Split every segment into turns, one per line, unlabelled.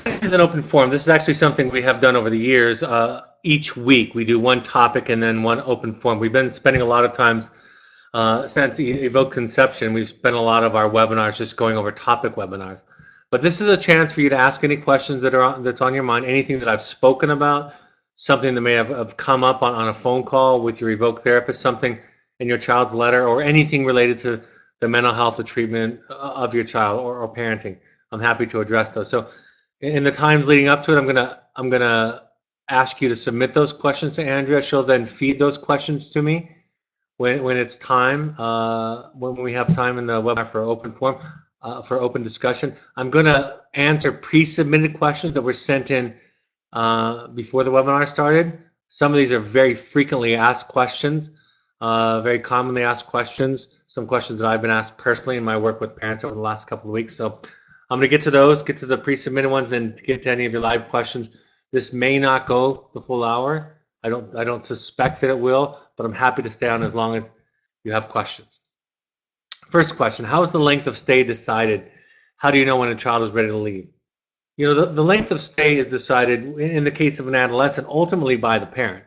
is an open forum. This is actually something we have done over the years. Each week we do one topic and then one open forum. We've been spending a lot of times since Evoke's inception. We've spent a lot of our webinars just going over topic webinars. But this is a chance for you to ask any questions that's on your mind, anything that I've spoken about, something that may have come up on a phone call with your Evoke therapist, something in your child's letter, or anything related to the mental health, the treatment of your child, or parenting. I'm happy to address those. So in the times leading up to it, I'm gonna ask you to submit those questions to Andrea. She'll then feed those questions to me when it's time, when we have time in the webinar for open forum, for open discussion. I'm gonna answer pre-submitted questions that were sent in before the webinar started. Some of these are very frequently asked questions, very commonly asked questions, some questions that I've been asked personally in my work with parents over the last couple of weeks. So I'm going to get to those, get to the pre-submitted ones, and get to any of your live questions. This may not go the full hour. I don't suspect that it will, but I'm happy to stay on as long as you have questions. First question, how is the length of stay decided? How do you know when a child is ready to leave? You know, the length of stay is decided, in the case of an adolescent, ultimately by the parent.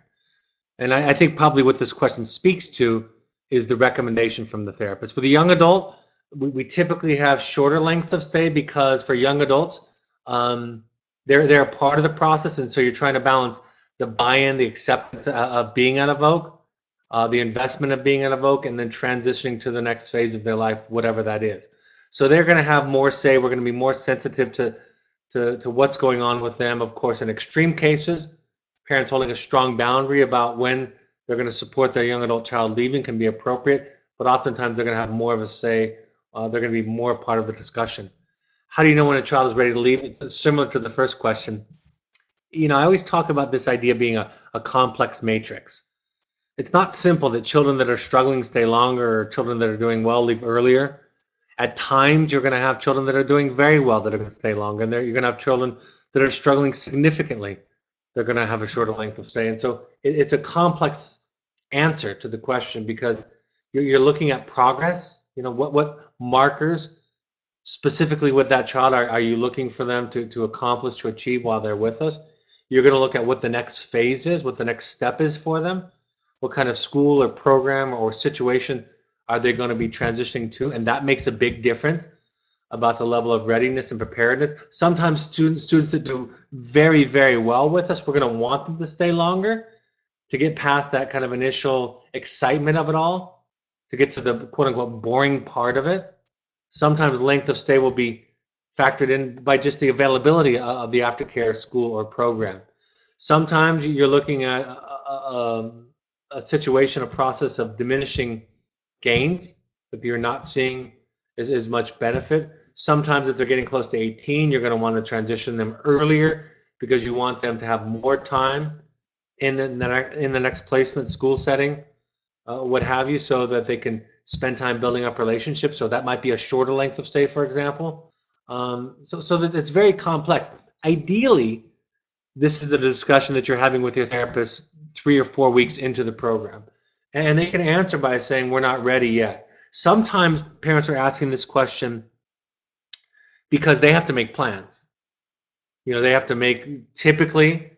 And I think probably what this question speaks to is the recommendation from the therapist. With a young adult, we typically have shorter lengths of stay because for young adults, they're a part of the process, and so you're trying to balance the buy-in, the acceptance of being at Evoke, the investment of being at Evoke, and then transitioning to the next phase of their life, whatever that is. So they're going to have more say. We're going to be more sensitive to what's going on with them. Of course, in extreme cases, parents holding a strong boundary about when they're going to support their young adult child leaving can be appropriate, but oftentimes they're going to have more of a say. They're going to be more part of the discussion. How do you know when a child is ready to leave? It's similar to the first question. You know, I always talk about this idea being a complex matrix. It's not simple that children that are struggling stay longer or children that are doing well leave earlier. At times, you're going to have children that are doing very well that are going to stay longer, and you're going to have children that are struggling significantly. They're going to have a shorter length of stay. And so it's a complex answer to the question because you're looking at progress. You know, what markers specifically with that child are you looking for them to accomplish, to achieve while they're with us? You're going to look at what the next phase is, what the next step is for them, what kind of school or program or situation are they going to be transitioning to, and that makes a big difference about the level of readiness and preparedness. Sometimes students that do very, very well with us, we're going to want them to stay longer to get past that kind of initial excitement of it all, to get to the quote-unquote boring part of it. Sometimes length of stay will be factored in by just the availability of the aftercare school or program. Sometimes you're looking at a situation, a process of diminishing gains, that you're not seeing as much benefit. Sometimes if they're getting close to 18, you're going to want to transition them earlier because you want them to have more time in the next placement school setting, what have you, so that they can spend time building up relationships. So that might be a shorter length of stay, for example. So that it's very complex. Ideally, this is a discussion that you're having with your therapist 3 or 4 weeks into the program. And they can answer by saying, we're not ready yet. Sometimes parents are asking this question because they have to make plans. You know, they have to make, typically,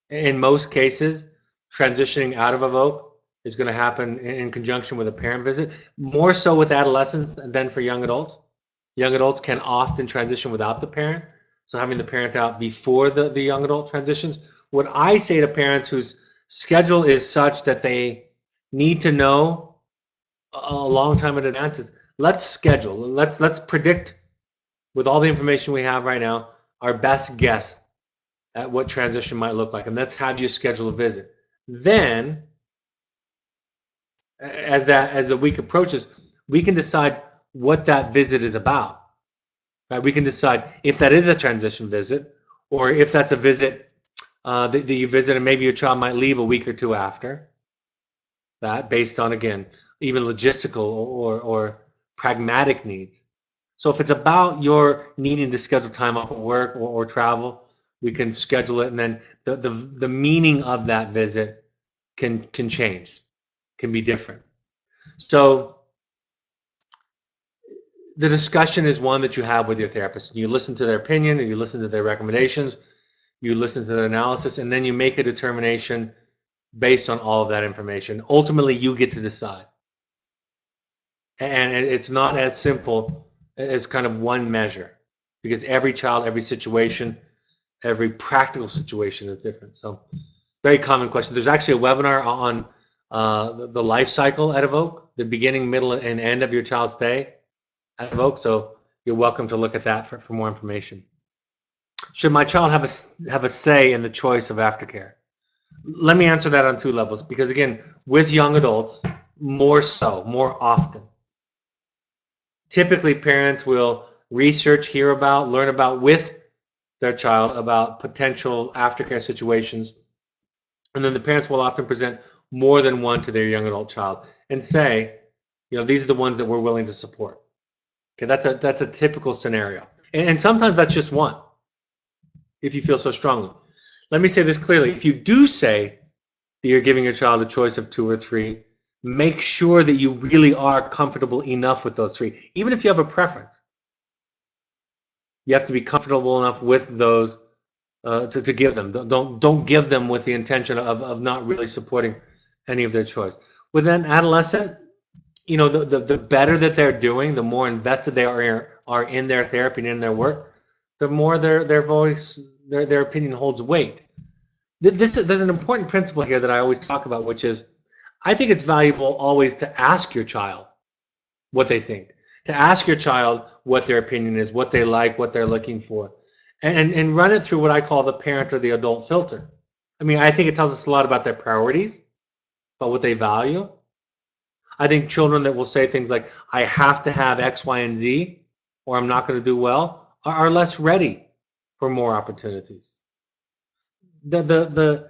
in most cases, transitioning out of Evoke is going to happen in conjunction with a parent visit, more so with adolescents than for young adults. Young adults can often transition without the parent, so having the parent out before the young adult transitions. What I say to parents whose schedule is such that they need to know a long time in advance is, let's schedule, let's predict with all the information we have right now, our best guess at what transition might look like, and let's have you schedule a visit. Then, as the week approaches, we can decide what that visit is about. Right? We can decide if that is a transition visit, or if that's a visit that you visit and maybe your child might leave a week or two after that, based on, again, even logistical or pragmatic needs. So if it's about your needing to schedule time off at work or travel, we can schedule it, and then the meaning of that visit can change, can be different. So the discussion is one that you have with your therapist. You listen to their opinion, and you listen to their recommendations, you listen to their analysis, and then you make a determination based on all of that information. Ultimately, you get to decide. And it's not as simple as kind of one measure, because every child, every situation, every practical situation is different. So, very common question. There's actually a webinar on the life cycle at Evoke, the beginning, middle, and end of your child's day at Evoke. So you're welcome to look at that for more information. Should my child have a say in the choice of aftercare? Let me answer that on two levels, because again, with young adults, more so, more often. Typically, parents will research, hear about, learn about with their child about potential aftercare situations, and then the parents will often present more than one to their young adult child and say, these are the ones that we're willing to support. Okay, that's a typical scenario, and sometimes that's just one, if you feel so strongly. Let me say this clearly: if you do say that you're giving your child a choice of 2 or 3, make sure that you really are comfortable enough with those 3. Even if you have a preference, you have to be comfortable enough with those to give them. Don't give them with the intention of not really supporting any of their choice. With an adolescent, the better that they're doing, the more invested they are in their therapy and in their work, the more their voice, their opinion holds weight. There's an important principle here that I always talk about, which is, I think it's valuable always to ask your child what they think, to ask your child what their opinion is, what they like, what they're looking for, and run it through what I call the parent or the adult filter. I mean, I think it tells us a lot about their priorities, about what they value. I think children that will say things like, I have to have X, Y, and Z, or I'm not going to do well, are less ready for more opportunities. The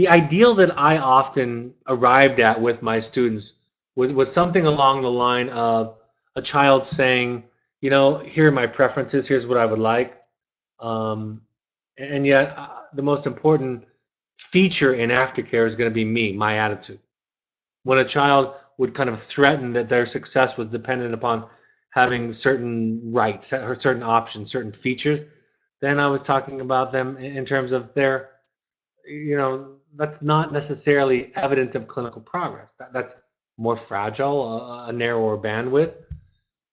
ideal that I often arrived at with my students was something along the line of a child saying, here are my preferences, here's what I would like, and yet the most important feature in aftercare is going to be me, my attitude. When a child would kind of threaten that their success was dependent upon having certain rights or certain options, certain features, then I was talking about them in terms of their, that's not necessarily evidence of clinical progress. That's more fragile, a narrower bandwidth.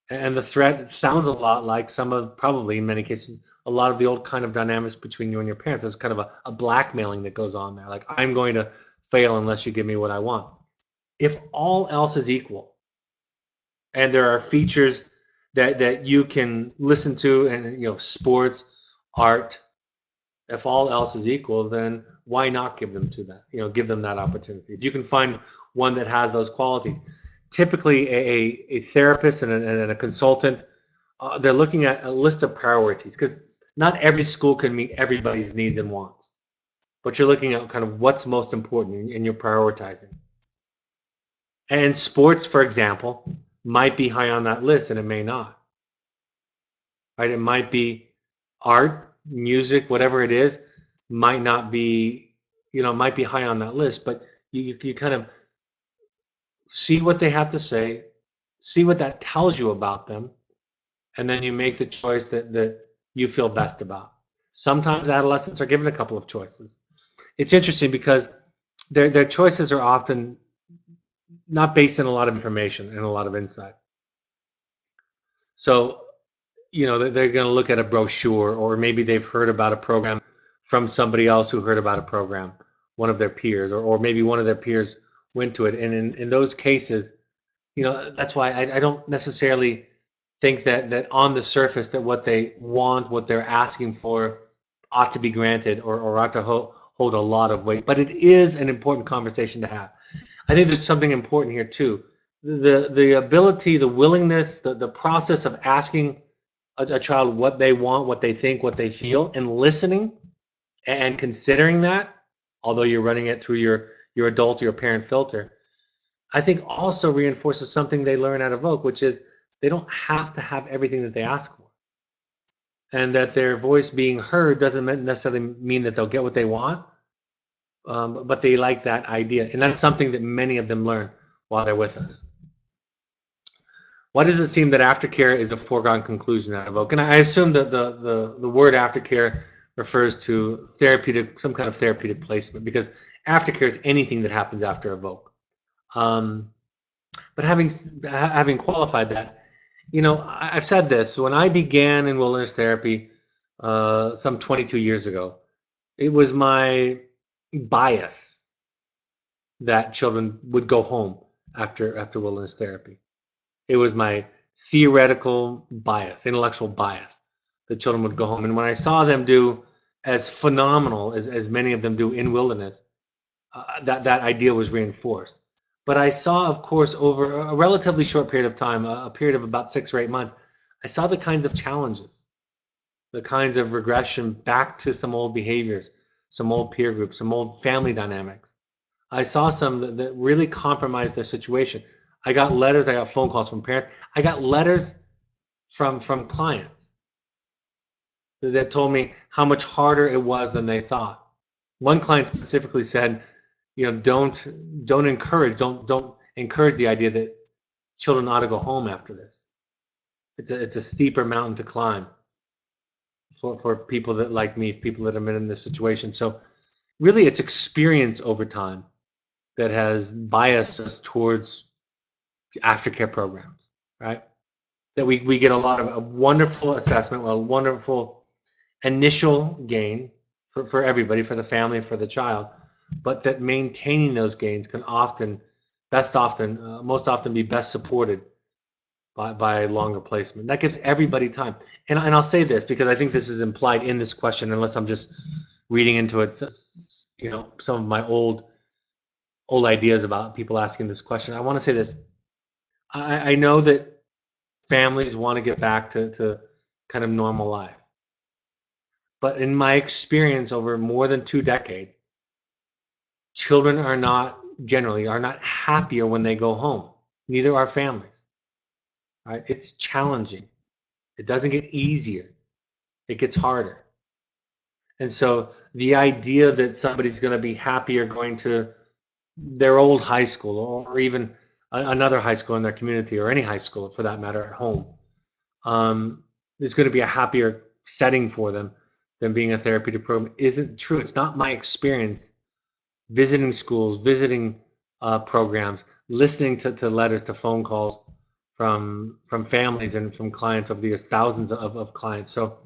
And the threat sounds a lot like probably in many cases, a lot of the old kind of dynamics between you and your parents. There's kind of a blackmailing that goes on there. Like, I'm going to fail unless you give me what I want. If all else is equal, and there are features that you can listen to, and sports, art, if all else is equal, then why not give them give them that opportunity? If you can find one that has those qualities. Typically, a therapist and a consultant, they're looking at a list of priorities, because not every school can meet everybody's needs and wants. But you're looking at kind of what's most important, and you're prioritizing. And sports, for example, might be high on that list, and it may not. Right? It might be art, music, whatever it is, might not be, might be high on that list. But you kind of see what they have to say, see what that tells you about them, and then you make the choice that you feel best about. Sometimes adolescents are given a couple of choices. It's interesting because their choices are often not based on a lot of information and a lot of insight. So, they're going to look at a brochure, or maybe they've heard about a program from somebody else who heard about a program, one of their peers, or maybe one of their peers went to it. And in those cases, that's why I don't necessarily think that on the surface that what they want, what they're asking for, ought to be granted or ought to hold a lot of weight. But it is an important conversation to have. I think there's something important here too. The ability, the willingness, the process of asking a child what they want, what they think, what they feel, and listening and considering that, although you're running it through your adult, your parent filter, I think also reinforces something they learn at Evoke, which is they don't have to have everything that they ask for. And that their voice being heard doesn't necessarily mean that they'll get what they want, but they like that idea. And that's something that many of them learn while they're with us. Why does it seem that aftercare is a foregone conclusion at Evoke? And I assume that the word aftercare refers to therapeutic, some kind of therapeutic placement, because aftercare is anything that happens after Evoke. But having qualified that, I've said this. When I began in wilderness therapy some 22 years ago, it was my bias that children would go home after wilderness therapy. It was my theoretical bias, intellectual bias, that children would go home. And when I saw them do as phenomenal as many of them do in wilderness, that idea was reinforced. But I saw, of course, over a relatively short period of time, a period of about 6 or 8 months, I saw the kinds of challenges, the kinds of regression back to some old behaviors, some old peer groups, some old family dynamics. I saw some that really compromised their situation. I got letters, I got phone calls from parents. I got letters from clients that told me how much harder it was than they thought. One client specifically said, don't encourage the idea that children ought to go home after this. It's a steeper mountain to climb for people that like me, people that have been in this situation. So really it's experience over time that has biased us towards aftercare programs, right? That we get a lot of a wonderful assessment, a wonderful initial gain for everybody, for the family, for the child, but that maintaining those gains can most often be best supported by longer placement. That gives everybody time. And I'll say this because I think this is implied in this question, unless I'm just reading into it, some of my old ideas about people asking this question. I want to say this. I know that families want to get back to kind of normal life. But in my experience over more than 2 decades, children are not happier when they go home. Neither are families. Right? It's challenging. It doesn't get easier. It gets harder. And so the idea that somebody's going to be happier going to their old high school or even another high school in their community, or any high school for that matter, at home, is going to be a happier setting for them than being a therapeutic program isn't true. It's not my experience visiting schools, visiting programs, listening to letters, to phone calls from families and from clients over the years, thousands of clients. So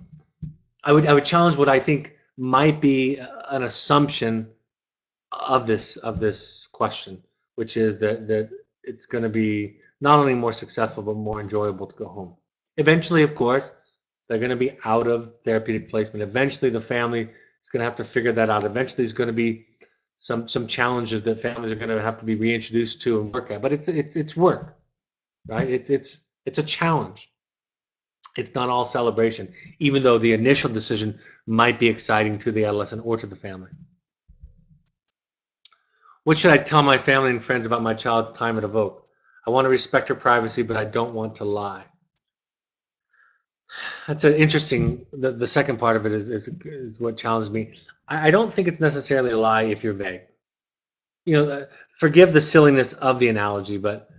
I would challenge what I think might be an assumption of this question, which is that it's going to be not only more successful but more enjoyable to go home. Eventually, of course, they're going to be out of therapeutic placement. Eventually, the family is going to have to figure that out. Eventually, there's going to be some challenges that families are going to have to be reintroduced to and work at. But it's work, right? It's a challenge. It's not all celebration, even though the initial decision might be exciting to the adolescent or to the family. What should I tell my family and friends about my child's time at Evoke? I want to respect her privacy, but I don't want to lie. That's an interesting. The second part of it is what challenged me. I don't think it's necessarily a lie if you're vague. Forgive the silliness of the analogy, but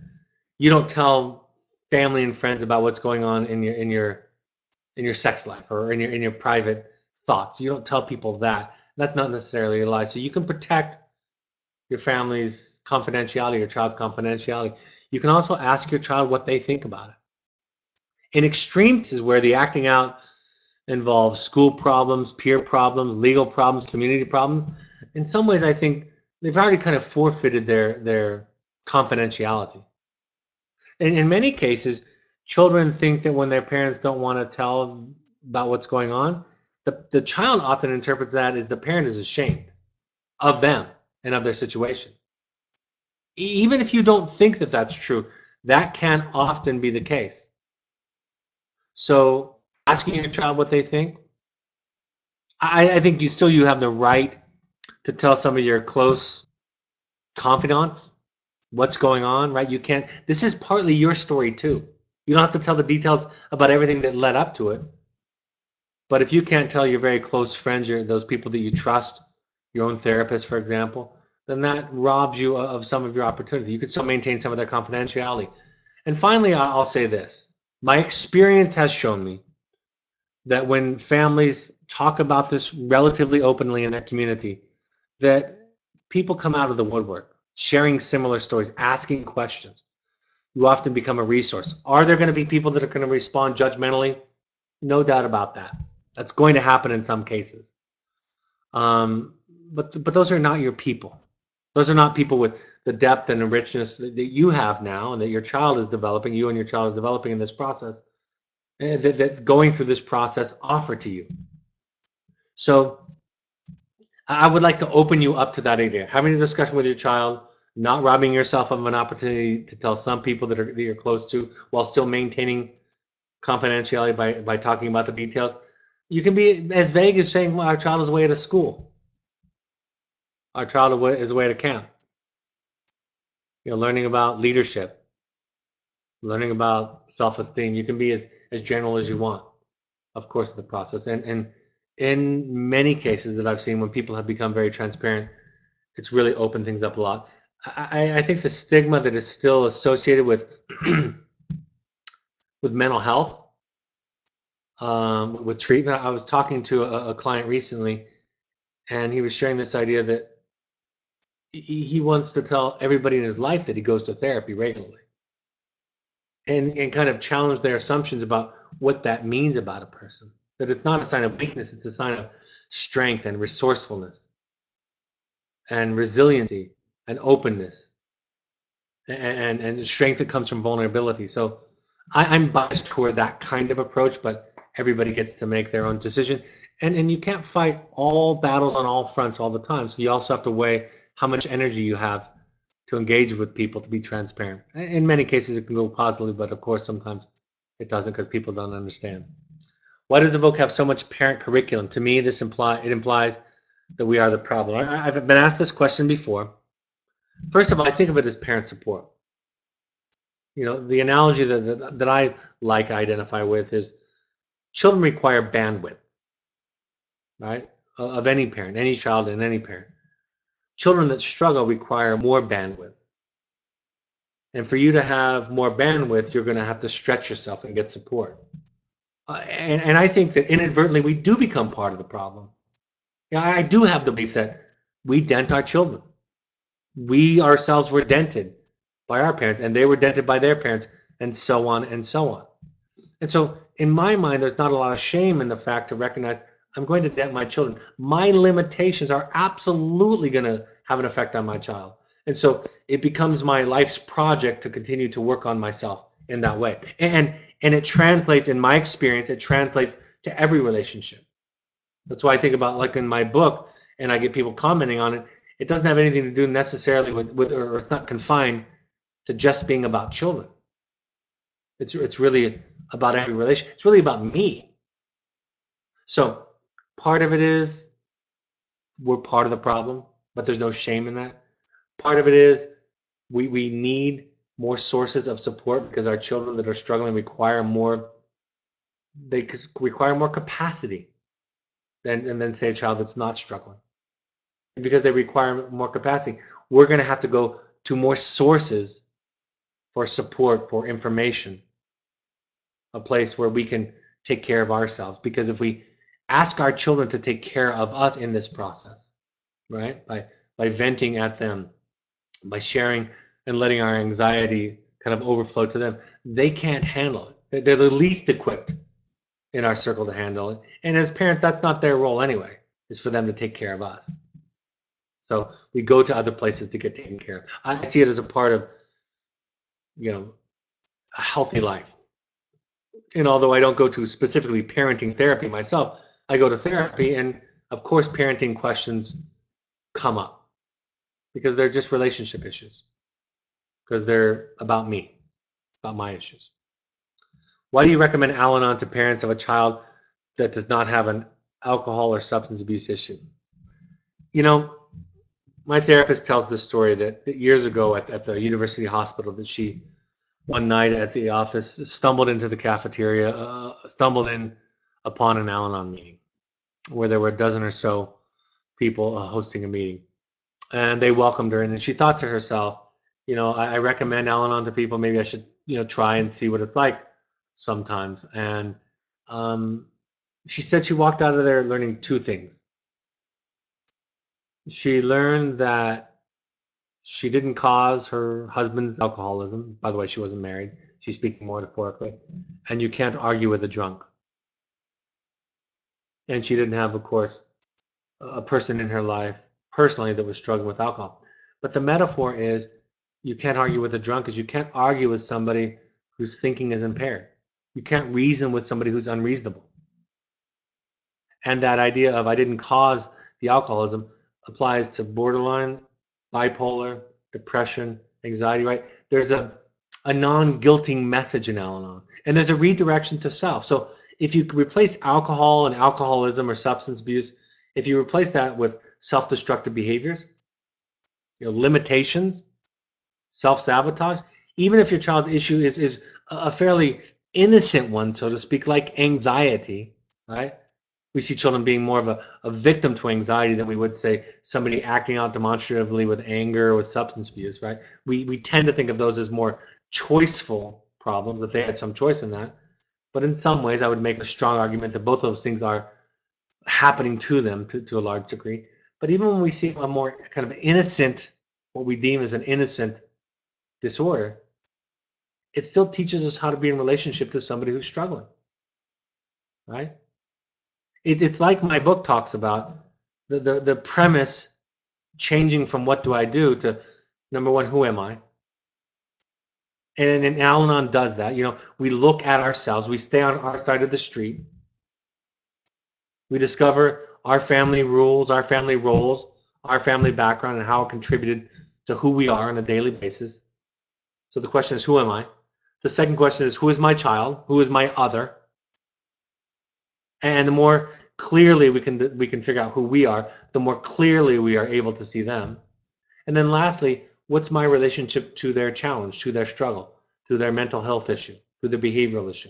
you don't tell family and friends about what's going on in your sex life or in your private thoughts. You don't tell people that. That's not necessarily a lie. So you can protect your family's confidentiality, your child's confidentiality. You can also ask your child what they think about it. In extremes is where the acting out involves school problems, peer problems, legal problems, community problems. In some ways, I think they've already kind of forfeited their confidentiality. And in many cases, children think that when their parents don't want to tell about what's going on, the child often interprets that as the parent is ashamed of them and of their situation. Even if you don't think that that's true, that can often be the case. So asking your child what they think, I think you have the right to tell some of your close confidants what's going on, right? You can't. This is partly your story too. You don't have to tell the details about everything that led up to it. But if you can't tell your very close friends, those people that you trust, your own therapist, for example, then that robs you of some of your opportunity. You could still maintain some of their confidentiality. And finally, I'll say this. My experience has shown me that when families talk about this relatively openly in their community, that people come out of the woodwork, sharing similar stories, asking questions. You often become a resource. Are there going to be people that are going to respond judgmentally? No doubt about that. That's going to happen in some cases. Um, but those are not your people. Those are not people with the depth and the richness that you have now and that your child is developing, you and your child are developing in this process, that going through this process offer to you. So I would like to open you up to that idea. Having a discussion with your child, not robbing yourself of an opportunity to tell some people that you're close to while still maintaining confidentiality by talking about the details. You can be as vague as saying, well, our child is away to school. Our child is away to camp. Learning about leadership, learning about self-esteem. You can be as general as you want, of course, in the process. And in many cases that I've seen, when people have become very transparent, it's really opened things up a lot. I think the stigma that is still associated with with mental health, with treatment. I was talking to a client recently, and he was sharing this idea that he wants to tell everybody in his life that he goes to therapy regularly, and kind of challenge their assumptions about what that means about a person. That it's not a sign of weakness, it's a sign of strength and resourcefulness and resiliency and openness and strength that comes from vulnerability. So I'm biased toward that kind of approach, but everybody gets to make their own decision. And you can't fight all battles on all fronts all the time. So you also have to weigh how much energy you have to engage with people, to be transparent. In many cases, it can go positively, but of course, sometimes it doesn't because people don't understand. Why does Evoke have so much parent curriculum? To me, it implies that we are the problem. I've been asked this question before. First of all, I think of it as parent support. The analogy that I like to identify with is children require bandwidth, right? Of any parent, any child and any parent. Children that struggle require more bandwidth. And for you to have more bandwidth, you're going to have to stretch yourself and get support. And I think that inadvertently we do become part of the problem. I do have the belief that we dent our children. We ourselves were dented by our parents, and they were dented by their parents, and so on and so on. And so in my mind, there's not a lot of shame in the fact to recognize I'm going to dent my children. My limitations are absolutely going to have an effect on my child. And so it becomes my life's project to continue to work on myself in that way. And it translates, in my experience, it translates to every relationship. That's why I think about, like in my book, and I get people commenting on it, it doesn't have anything to do necessarily with or it's not confined to just being about children. It's really about every relation. It's really about me. So part of it is we're part of the problem, but there's no shame in that. Part of it is we need more sources of support because our children that are struggling require more. They require more capacity than say a child that's not struggling. And because they require more capacity, we're going to have to go to more sources for support, for information, a place where we can take care of ourselves. Because if we ask our children to take care of us in this process, right, by venting at them, by sharing and letting our anxiety kind of overflow to them, they can't handle it. They're the least equipped in our circle to handle it. And as parents, that's not their role anyway, is for them to take care of us. So we go to other places to get taken care of. I see it as a part of, a healthy life. And although I don't go to specifically parenting therapy myself, I go to therapy, and of course parenting questions come up because they're just relationship issues, because they're about me, about my issues. Why do you recommend Al-Anon to parents of a child that does not have an alcohol or substance abuse issue? My therapist tells this story that years ago at the university hospital, that she, one night at the office, stumbled into the cafeteria, stumbled in upon an Al-Anon meeting where there were a dozen or so people hosting a meeting. And they welcomed her, and then she thought to herself, I recommend Al-Anon to people. Maybe I should try and see what it's like sometimes. And she said she walked out of there learning two things. She learned that she didn't cause her husband's alcoholism. By the way, she wasn't married. She's speaking more metaphorically. And you can't argue with a drunk. And she didn't have, of course, a person in her life personally that was struggling with alcohol. But the metaphor is you can't argue with a drunk because you can't argue with somebody whose thinking is impaired. You can't reason with somebody who's unreasonable. And that idea of I didn't cause the alcoholism applies to borderline, bipolar, depression, anxiety, right? There's a non-guilting message in Al-Anon. And there's a redirection to self. So if you replace alcohol and alcoholism or substance abuse, if you replace that with self-destructive behaviors, limitations, self-sabotage, even if your child's issue is a fairly innocent one, so to speak, like anxiety, right? We see children being more of a victim to anxiety than we would say somebody acting out demonstratively with anger or with substance abuse, right? We tend to think of those as more choiceful problems if they had some choice in that. But in some ways, I would make a strong argument that both of those things are happening to them to a large degree. But even when we see a more kind of innocent, what we deem as an innocent disorder, it still teaches us how to be in relationship to somebody who's struggling, right? It's like my book talks about, the premise changing from what do I do to, number one, who am I? And Al-Anon does that. We look at ourselves. We stay on our side of the street. We discover our family rules, our family roles, our family background, and how it contributed to who we are on a daily basis. So the question is, who am I? The second question is, who is my child? Who is my other? And the more clearly we can figure out who we are, the more clearly we are able to see them. And then lastly, what's my relationship to their challenge, to their struggle, to their mental health issue, to their behavioral issue,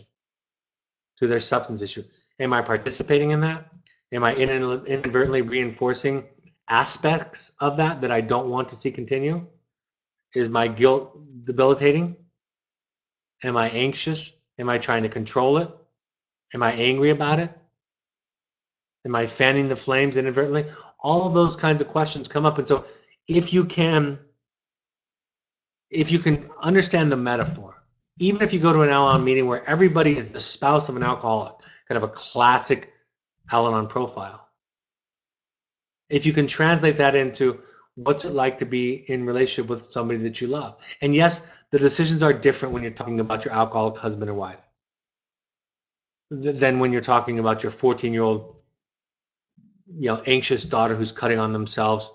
to their substance issue? Am I participating in that? Am I inadvertently reinforcing aspects of that I don't want to see continue? Is my guilt debilitating? Am I anxious? Am I trying to control it? Am I angry about it? Am I fanning the flames inadvertently? All of those kinds of questions come up. And so if you can understand the metaphor, even if you go to an Al-Anon meeting where everybody is the spouse of an alcoholic, kind of a classic Al-Anon profile, if you can translate that into what's it like to be in relationship with somebody that you love. And yes, the decisions are different when you're talking about your alcoholic husband or wife than when you're talking about your 14-year-old anxious daughter who's cutting on themselves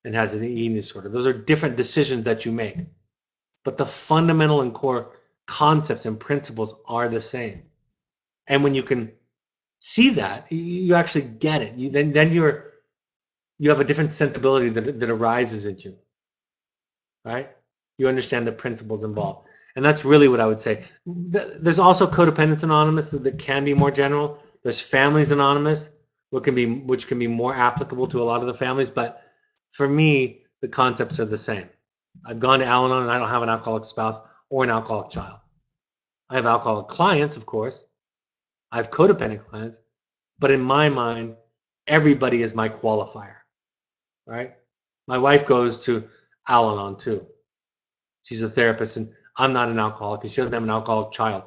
and has an eating disorder. Those are different decisions that you make. But the fundamental and core concepts and principles are the same. And when you can see that, you actually get it. Then you have a different sensibility that arises in you, right? You understand the principles involved. And that's really what I would say. There's also Codependence Anonymous that can be more general. There's Families Anonymous, which can be more applicable to a lot of the families. But for me, the concepts are the same. I've gone to Al-Anon and I don't have an alcoholic spouse or an alcoholic child. I have alcoholic clients, of course. I have codependent clients. But in my mind, everybody is my qualifier, right? My wife goes to Al-Anon too. She's a therapist, and I'm not an alcoholic because she doesn't have an alcoholic child.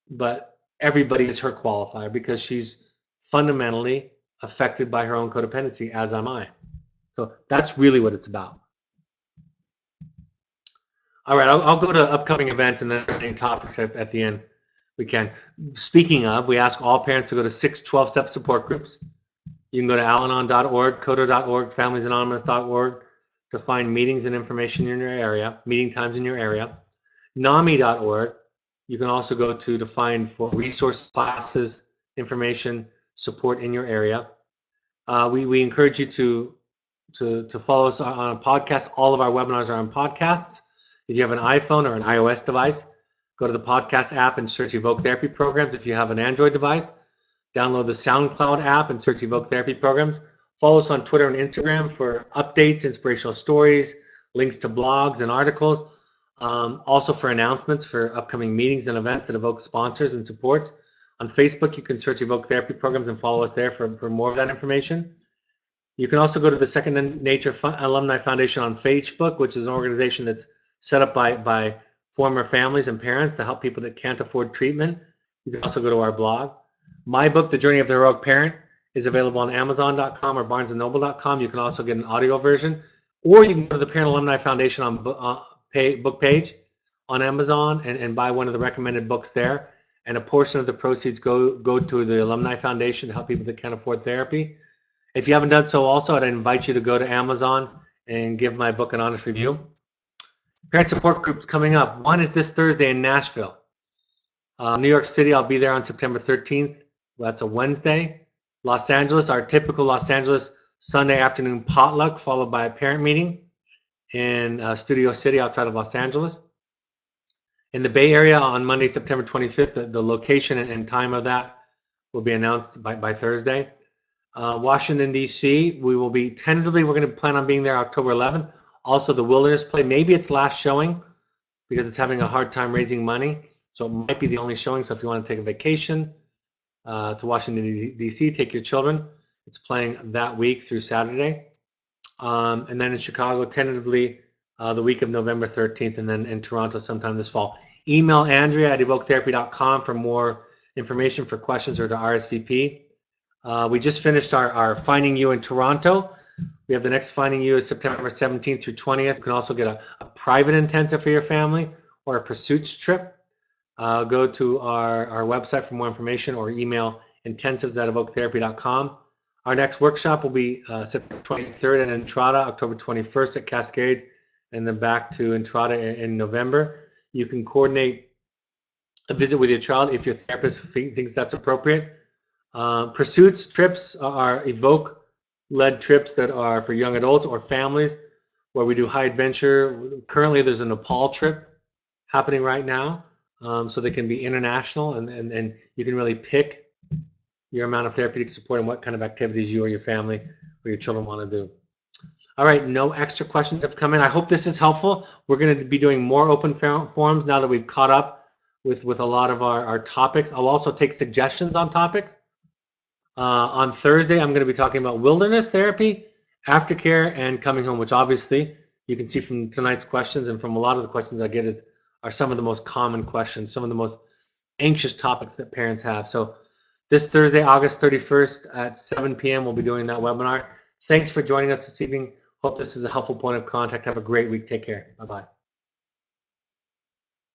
But everybody is her qualifier because she's fundamentally affected by her own codependency, as am I. So that's really what it's about. All right, I'll go to upcoming events and then any topics at the end we can. Speaking of, we ask all parents to go to 6 12-step support groups. You can go to alanon.org, codo.org, familiesanonymous.org to find meetings and information in your area, meeting times in your area. NAMI.org, you can also go to find for resource classes, information, support in your area. We encourage you to follow us on a podcast. All of our webinars are on podcasts. If you have an iPhone or an iOS device, go to the podcast app and search Evoke Therapy Programs. If you have an Android device, download the SoundCloud app and search Evoke Therapy Programs. Follow us on Twitter and Instagram for updates, inspirational stories, links to blogs and articles. Also for announcements for upcoming meetings and events that Evoke sponsors and supports. On Facebook, you can search Evoke Therapy Programs and follow us there for more of that information. You can also go to the Second Nature Alumni Foundation on Facebook, which is an organization that's set up by former families and parents to help people that can't afford treatment. You can also go to our blog. My book, The Journey of the Heroic Parent, is available on Amazon.com or BarnesandNoble.com. You can also get an audio version, or you can go to the Parent Alumni Foundation on book page on Amazon and buy one of the recommended books there. And a portion of the proceeds go to the Alumni Foundation to help people that can't afford therapy. If you haven't done so also, I'd invite you to go to Amazon and give my book an honest review. Parent support groups coming up. One is this Thursday in Nashville. New York City, I'll be there on September 13th. That's a Wednesday. Los Angeles, our typical Los Angeles Sunday afternoon potluck, followed by a parent meeting in Studio City outside of Los Angeles. In the Bay Area on Monday, September 25th, the location and time of that will be announced by Thursday. Washington, D.C., we will be tentatively, we're going to plan on being there October 11th. Also, the Wilderness Play, maybe it's last showing because it's having a hard time raising money. So it might be the only showing. So if you want to take a vacation to Washington, D.C., take your children. It's playing that week through Saturday. And then in Chicago, tentatively, the week of November 13th, and then in Toronto sometime this fall. Email Andrea at evoketherapy.com for more information, for questions, or to RSVP. We just finished our Finding You in Toronto. We have the next Finding You is September 17th through 20th. You can also get a private intensive for your family or a pursuits trip. Go to our website for more information or email intensives@evoketherapy.com. Our next workshop will be September 23rd in Entrada, October 21st at Cascades, and then back to Entrada in November. You can coordinate a visit with your child if your therapist thinks that's appropriate. Pursuits trips are Evoke-led trips that are for young adults or families where we do high adventure. Currently, there's a Nepal trip happening right now, so they can be international, and you can really pick your amount of therapeutic support and what kind of activities you or your family or your children want to do. All right, no extra questions have come in. I hope this is helpful. We're going to be doing more open forums now that we've caught up with a lot of our topics. I'll also take suggestions on topics. On Thursday, I'm going to be talking about wilderness therapy, aftercare, and coming home, which obviously you can see from tonight's questions and from a lot of the questions I get are some of the most common questions, some of the most anxious topics that parents have. So this Thursday, August 31st at 7 p.m., we'll be doing that webinar. Thanks for joining us this evening. Hope this is a helpful point of contact. Have a great week. Take care. Bye-bye.